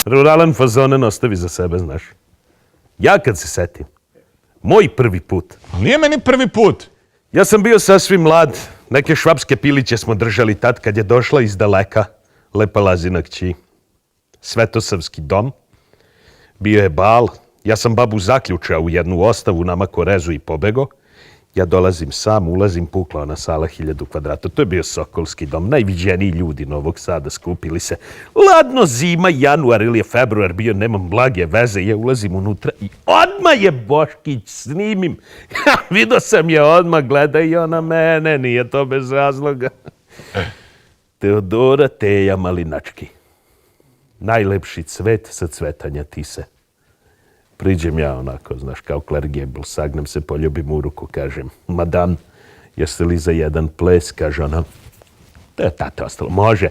Ruralan fazonen ostavi za sebe, znaš. Ja kad se setim, moj prvi put. Ali nije meni prvi put. Ja sam bio sasvim mlad. Neke švapske piliće smo držali tad kad je došla iz daleka lepa Lazina kći. Svetosavski dom. Bio je bal. Ja sam babu zaključao u jednu ostavu, namako rezu i pobego. Ja dolazim sam, ulazim, pukla ona sala 1000 kvadrata. To je bio Sokolski dom. Najviđeniji ljudi Novog Sada skupili se. Ladno zima, januar ili je februar bio, nemam blage veze. Ja ulazim unutra i odmah je Boškić, snimim. Vidio sam je odmah, gleda i ona mene, nije to bez razloga. Teodora Teja Malinački. Najlepši cvet sa cvetanja tise. Priđem ja onako, znaš, kao Claire Gable, sagnem se, poljubim u ruku, kažem, madam, jeste li za jedan ples? Kaže ona, to je tate ostalo, može.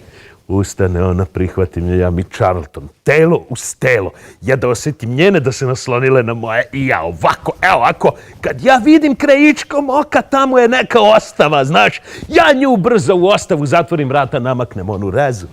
Ustane ona, prihvatim je, ja mi Charlton, telo uz telo. Ja da osjetim njene da se naslonile na moje i ja ovako, evo ovako, kad ja vidim krajičkom oka, tamo je neka ostava, znaš. Ja nju brzo u ostavu zatvorim vrata, namaknem onu rezu.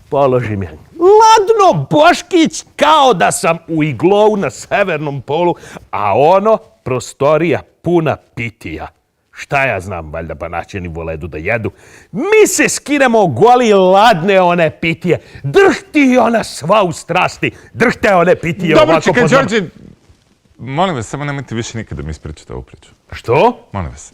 Položim je. Ladno, Boškić, kao da sam u iglovu na severnom polu, a ono, prostorija puna pitija. Šta ja znam, valjda Banaćani voledu da jedu. Mi se skinemo goli ladne one pitije. Drhti ona sva u strasti. Drhte one pitije Dobro, ovako čekaj, pod nama. Đorđe, molim vas, samo nemojte više nikada mi ispričati ovu priču. Što? Molim vas.